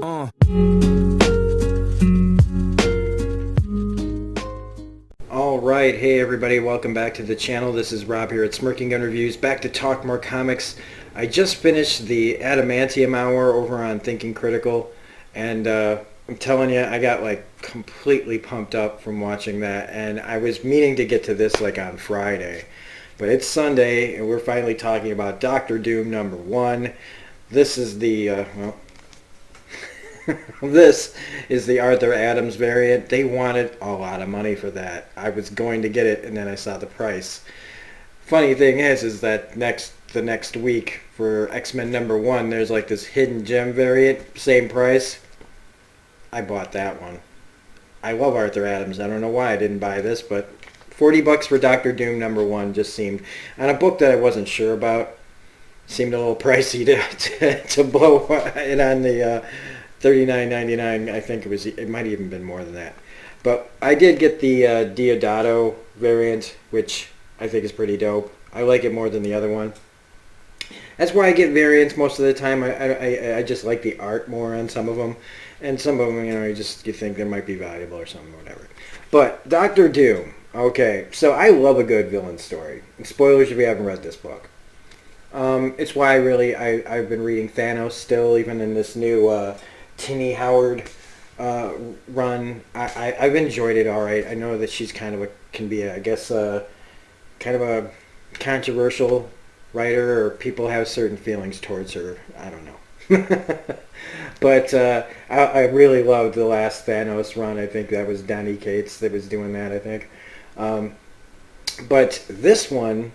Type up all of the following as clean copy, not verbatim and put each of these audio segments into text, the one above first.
Alright, hey everybody, welcome back to the channel. This is Rob here at Smirking Gun Reviews, back to talk more comics. I just finished the Adamantium Hour over on Thinking Critical, and I'm telling you, I got like completely pumped up from watching that, and I was meaning to get to this like on Friday. But it's Sunday, and we're finally talking about Doctor Doom #1. This is the, this is the Arthur Adams variant. They wanted a lot of money for that. I was going to get it, and then I saw the price. Funny thing is that the next week for X-Men #1, there's like this hidden gem variant, same price. I bought that one. I love Arthur Adams. I don't know why I didn't buy this, but $40 for Doctor Doom #1 just seemed, on a book that I wasn't sure about, seemed a little pricey to blow it on the $39.99. I think it might even been more than that. But I did get the Deodato variant, which I think is pretty dope. I like it more than the other one. That's why I get variants most of the time. I just like the art more on some of them. And some of them, you think they might be valuable or something, whatever. But Doctor Doom. Okay, so I love a good villain story. And spoilers if you haven't read this book. It's why I've been reading Thanos still, even in this new Tini Howard run. I've enjoyed it all right. I know that she's kind of kind of a controversial writer, or people have certain feelings towards her. I don't know. But I really loved the last Thanos run. I think that was Donny Cates that was doing that, I think. But this one,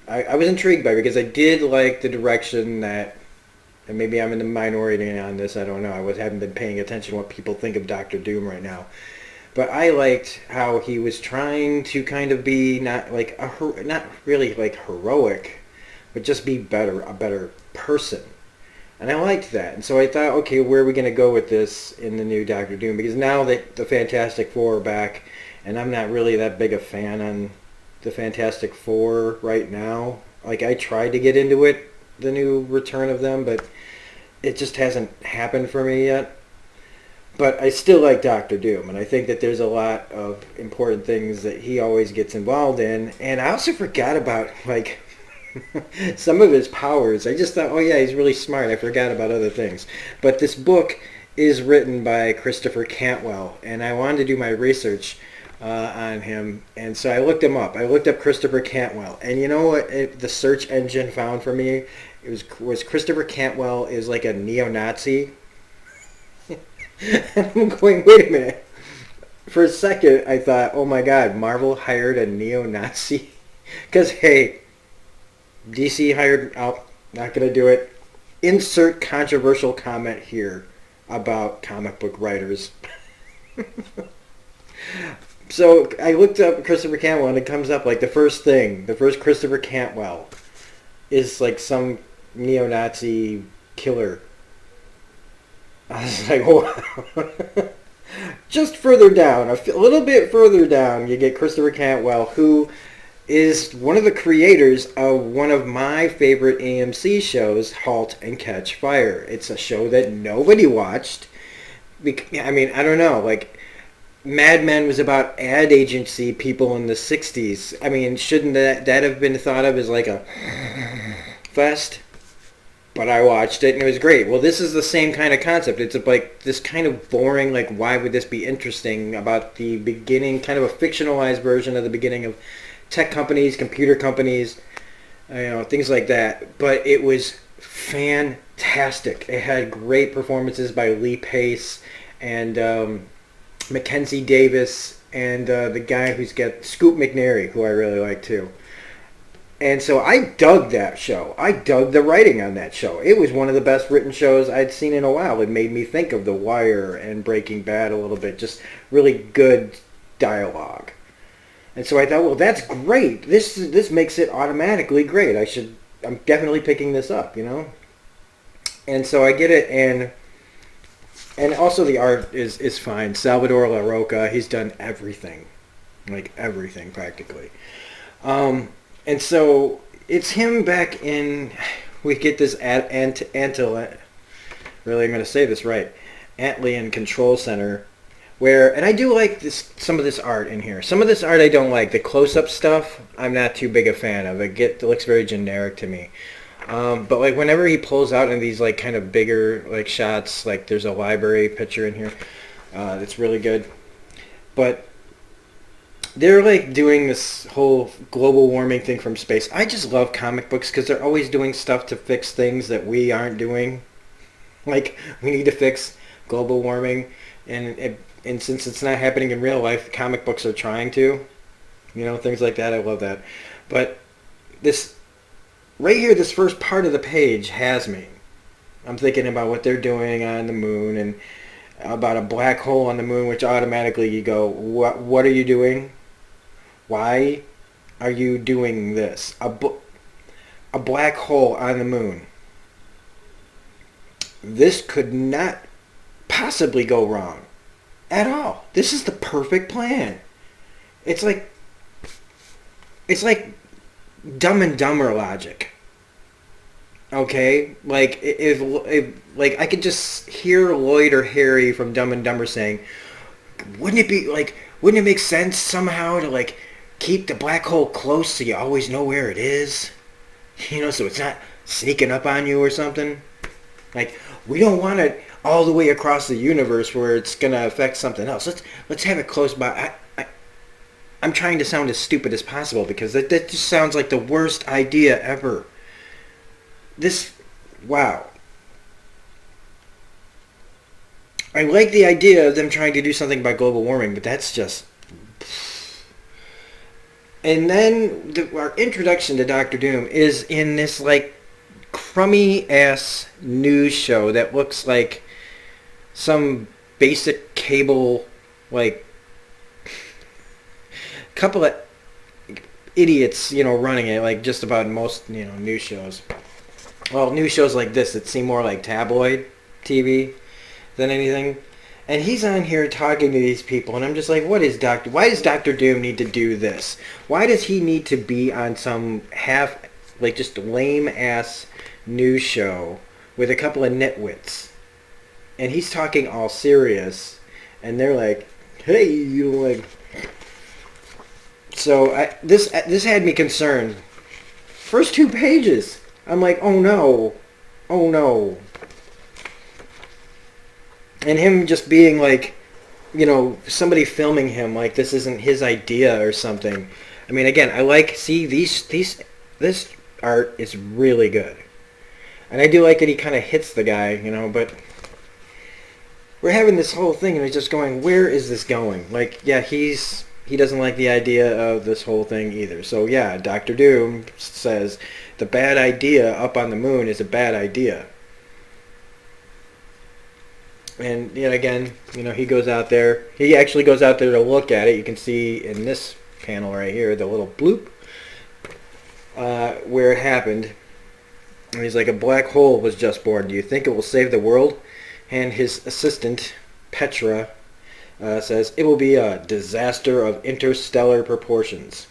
I was intrigued by, because I did like the direction that, and maybe I'm in the minority on this, I don't know. I haven't been paying attention to what people think of Doctor Doom right now. But I liked how he was trying to kind of be not really like heroic, but just be a better person. And I liked that. And so I thought, okay, where are we going to go with this in the new Doctor Doom? Because now that the Fantastic Four are back, and I'm not really that big a fan on the Fantastic Four right now. Like, I tried to get into it, the new return of them, but it just hasn't happened for me yet. But I still like Doctor Doom, and I think that there's a lot of important things that he always gets involved in. And I also forgot about, like, some of his powers. I just thought, oh yeah, he's really smart. I forgot about other things. But this book is written by Christopher Cantwell, and I wanted to do my research on him, and so I looked him up. I looked up Christopher Cantwell, and you know what the search engine found for me? It was Christopher Cantwell is like a neo-Nazi. I'm going, wait a minute. For a second, I thought, oh my God, Marvel hired a neo-Nazi? Because, hey, DC hired, not going to do it. Insert controversial comment here about comic book writers. So I looked up Christopher Cantwell, and it comes up like the first Christopher Cantwell is like some neo-Nazi killer. I was like, wow. Just further down, a little bit further down, you get Christopher Cantwell, who is one of the creators of one of my favorite AMC shows, Halt and Catch Fire. It's a show that nobody watched. I mean, I don't know, like, Mad Men was about ad agency people in the 60s. I mean, shouldn't that have been thought of as like a fest? But I watched it, and it was great. Well, this is the same kind of concept. It's like this kind of boring, like, why would this be interesting, about the beginning, kind of a fictionalized version of the beginning of tech companies, computer companies, things like that. But it was fantastic. It had great performances by Lee Pace and Mackenzie Davis and the guy who's got Scoop McNairy, who I really like too. And so I dug that show. I dug the writing on that show. It was one of the best written shows I'd seen in a while. It made me think of The Wire and Breaking Bad a little bit. Just really good dialogue. And so I thought, well, that's great. This makes it automatically great. I'm definitely picking this up, And so I get it, and also the art is fine. Salvador LaRocca, he's done everything. Like everything, practically. And so it's him back in, we get this Really, I'm going to say this right. Antlion Control Center, where, and I do like this, some of this art in here. Some of this art I don't like. The close-up stuff, I'm not too big a fan of. It looks very generic to me. But like whenever he pulls out in these like kind of bigger like shots, like there's a library picture in here, that's really good. But they're like doing this whole global warming thing from space. I just love comic books because they're always doing stuff to fix things that we aren't doing. Like we need to fix global warming, and since it's not happening in real life, comic books are trying to, things like that. I love that. But this right here, this first part of the page has me. I'm thinking about what they're doing on the moon and about a black hole on the moon, which automatically you go, what are you doing? Why are you doing this? A black hole on the moon. This could not possibly go wrong at all. This is the perfect plan. It's like Dumb and Dumber logic. Okay, like if like I could just hear Lloyd or Harry from Dumb and Dumber saying, wouldn't it make sense somehow to like keep the black hole close so you always know where it is, so it's not sneaking up on you or something. Like we don't want it all the way across the universe where it's gonna affect something else. Let's have it close by. I'm trying to sound as stupid as possible because that just sounds like the worst idea ever. Wow. I like the idea of them trying to do something about global warming, but that's just... And then our introduction to Doctor Doom is in this, like, crummy-ass news show that looks like some basic cable, like, couple of idiots, running it, like just about most, news shows. Well, news shows like this that seem more like tabloid TV than anything. And he's on here talking to these people, and I'm just like, why does Dr. Doom need to do this? Why does he need to be on some just lame-ass news show with a couple of nitwits? And he's talking all serious, and they're like, hey, So this had me concerned. First 2 pages, I'm like, oh no. And him just being like, somebody filming him like this isn't his idea or something. I mean, again, this art is really good. And I do like that he kind of hits the guy, but we're having this whole thing and it's just going, where is this going? Like, yeah, he doesn't like the idea of this whole thing either. So yeah, Dr. Doom says the bad idea up on the moon is a bad idea. And yet again, he goes out there. He actually goes out there to look at it. You can see in this panel right here, the little bloop, where it happened. And he's like, a black hole was just born. Do you think it will save the world? And his assistant, Petra, says, it will be a disaster of interstellar proportions.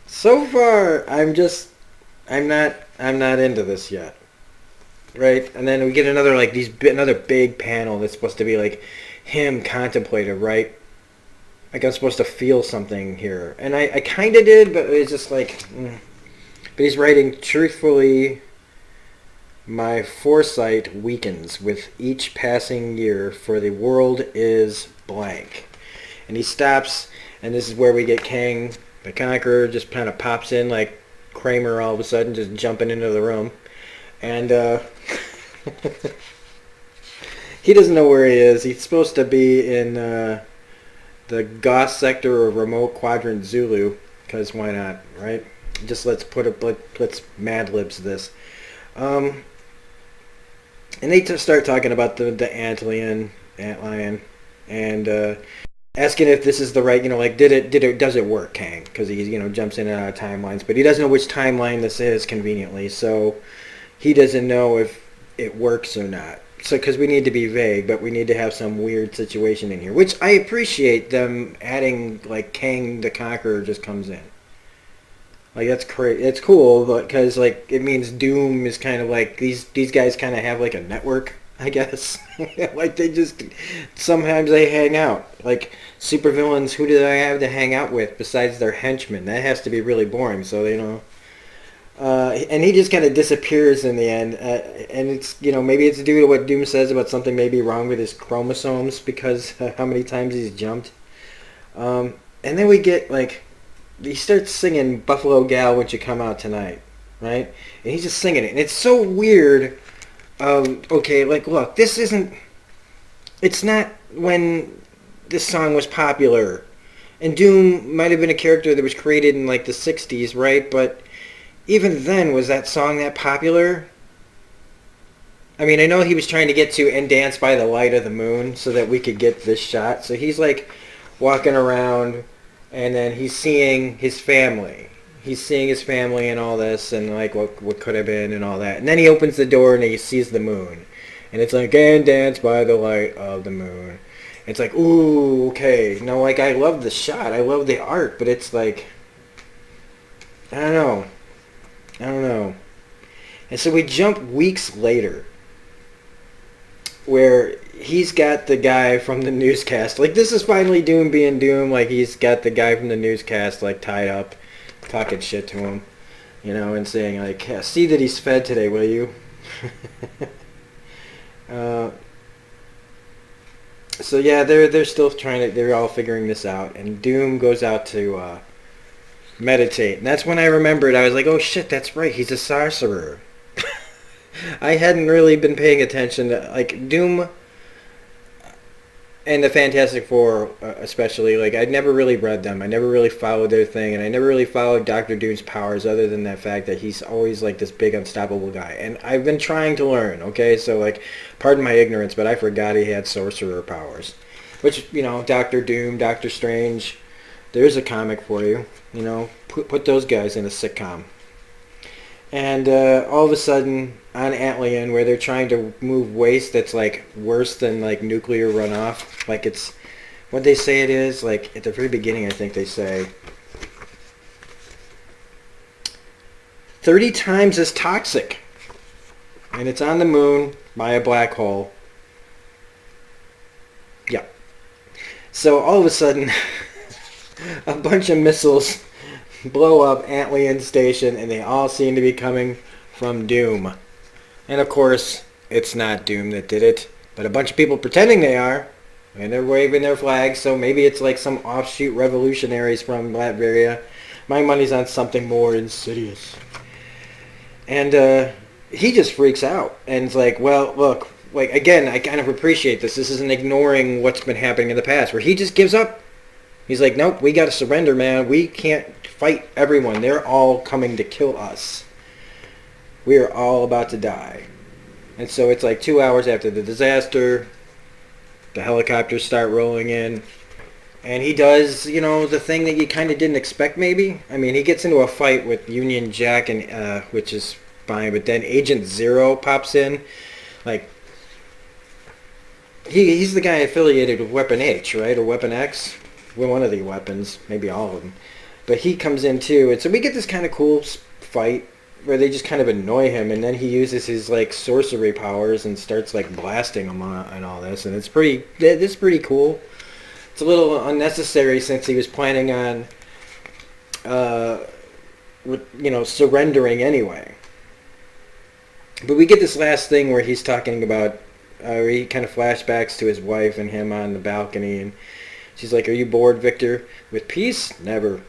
So far, I'm not into this yet. Right? And then we get another big panel that's supposed to be like him contemplative, right? Like I'm supposed to feel something here. And I kind of did, but it's just like... But he's writing, truthfully, my foresight weakens with each passing year, for the world is blank. And he stops, and this is where we get Kang the Conqueror just kind of pops in like Kramer all of a sudden, just jumping into the room. And he doesn't know where he is. He's supposed to be in the Goth sector of remote quadrant Zulu, because why not, right? Just let's Mad Libs this. And they start talking about the Antlion, and asking if this is the right, does it work, Kang? Because he, jumps in and out of timelines, but he doesn't know which timeline this is conveniently, so he doesn't know if it works or not. So, because we need to be vague, but we need to have some weird situation in here, which I appreciate them adding, like Kang the Conqueror just comes in. Like that's crazy. It's cool because like it means Doom is kind of like these guys kind of have like a network, I guess. Like they just sometimes they hang out. Like supervillains, who do they have to hang out with besides their henchmen? That has to be really boring. So you know, and he just kind of disappears in the end. And it's maybe it's due to what Doom says about something may be wrong with his chromosomes because how many times he's jumped. And then we get like he starts singing Buffalo Gal Won't You Come Out Tonight, right? And he's just singing it. And it's so weird. Okay, like look, this isn't, it's not when this song was popular. And Doom might have been a character that was created in like the 60s, right? But even then, was that song that popular? I mean, I know he was trying to get to And Dance by the Light of the Moon so that we could get this shot. So he's like walking around and then he's seeing his family. He's seeing his family and all this and like what could have been and all that. And then he opens the door and he sees the moon. And it's like, and dance by the light of the moon. It's like, ooh, okay. No, like I love the shot. I love the art. But it's like, I don't know. I don't know. And so we jump weeks later where he's got the guy from the newscast. Like, this is finally Doom being Doom. Like, he's got the guy from the newscast, like, tied up, talking shit to him, and saying, like, yeah, see that he's fed today, will you? So, yeah, they're still they're all figuring this out. And Doom goes out to meditate. And that's when I remembered. I was like, oh, shit, that's right. He's a sorcerer. I hadn't really been paying attention to, like, Doom and the Fantastic Four especially. Like, I'd never really read them. I never really followed their thing, and I never really followed Doctor Doom's powers other than that fact that he's always, like, this big, unstoppable guy. And I've been trying to learn, okay? So, like, pardon my ignorance, but I forgot he had sorcerer powers. Which, Doctor Doom, Doctor Strange, there's a comic for you. Put those guys in a sitcom. And all of a sudden, on Atlian, where they're trying to move waste that's like worse than like nuclear runoff, like it's what they say it is. Like at the very beginning, I think they say 30 times as toxic, and it's on the moon by a black hole. Yeah. So all of a sudden, a bunch of missiles blow up Atlian Station, and they all seem to be coming from Doom. And of course, it's not Doom that did it, but a bunch of people pretending they are, and they're waving their flags, so maybe it's like some offshoot revolutionaries from Latveria. My money's on something more insidious. And he just freaks out, and it's like, well, look, like, again, I kind of appreciate this. This isn't ignoring what's been happening in the past, where he just gives up. He's like, nope, we got to surrender, man. We can't fight everyone. They're all coming to kill us. We are all about to die. And so it's like 2 hours after the disaster. The helicopters start rolling in. And he does, the thing that you kind of didn't expect maybe. I mean, he gets into a fight with Union Jack, and which is fine. But then Agent Zero pops in. Like, he's the guy affiliated with Weapon H, right? Or Weapon X. One of the weapons, maybe all of them. But he comes in too, and so we get this kind of cool fight where they just kind of annoy him, and then he uses his like sorcery powers and starts like blasting them and all this, and it's pretty cool. It's a little unnecessary since he was planning on, surrendering anyway. But we get this last thing where he's talking about, where he kind of flashbacks to his wife and him on the balcony, and she's like, are you bored, Victor? With peace? Never.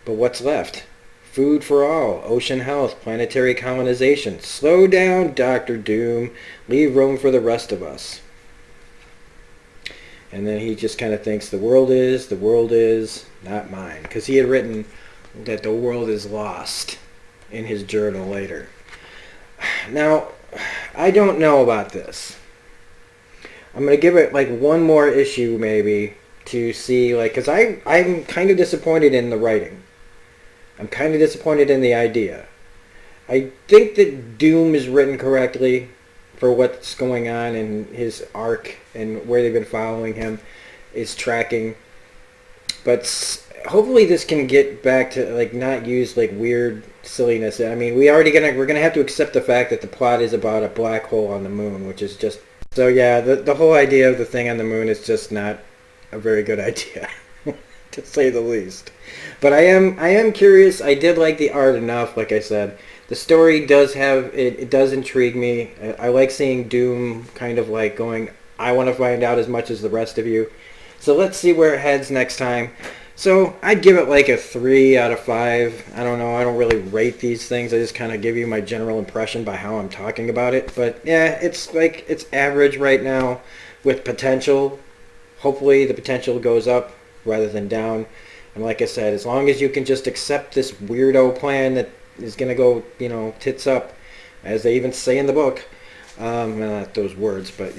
But what's left? Food for all, ocean health, planetary colonization. Slow down, Dr. Doom. Leave room for the rest of us. And then he just kind of thinks the world is not mine. Because he had written that the world is lost in his journal later. Now, I don't know about this. I'm going to give it like one more issue maybe to see, like, because I'm kind of disappointed in the writing. I'm kind of disappointed in the idea. I think that Doom is written correctly for what's going on in his arc and where they've been following him is tracking. But hopefully this can get back to like not use like weird silliness. I mean, we're gonna have to accept the fact that the plot is about a black hole on the moon, which is just so yeah. The whole idea of the thing on the moon is just not a very good idea, to say the least. But I am curious. I did like the art enough. Like I said, the story does have it. It does intrigue me. I like seeing Doom kind of like going. I want to find out as much as the rest of you. So let's see where it heads next time. So I'd give it like a 3 out of 5. I don't know. I don't really rate these things. I just kind of give you my general impression by how I'm talking about it. But yeah, it's average right now with potential. Hopefully the potential goes up rather than down. And like I said, as long as you can just accept this weirdo plan that is going to go, tits up, as they even say in the book. Well, not those words, but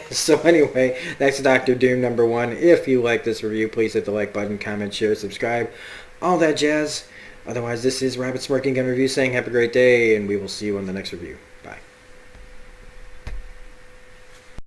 So anyway, that's Doctor Doom #1. If you like this review, please hit the like button, comment, share, subscribe, all that jazz. Otherwise, this is Rabbit Smirking Gun Review saying have a great day, and we will see you on the next review.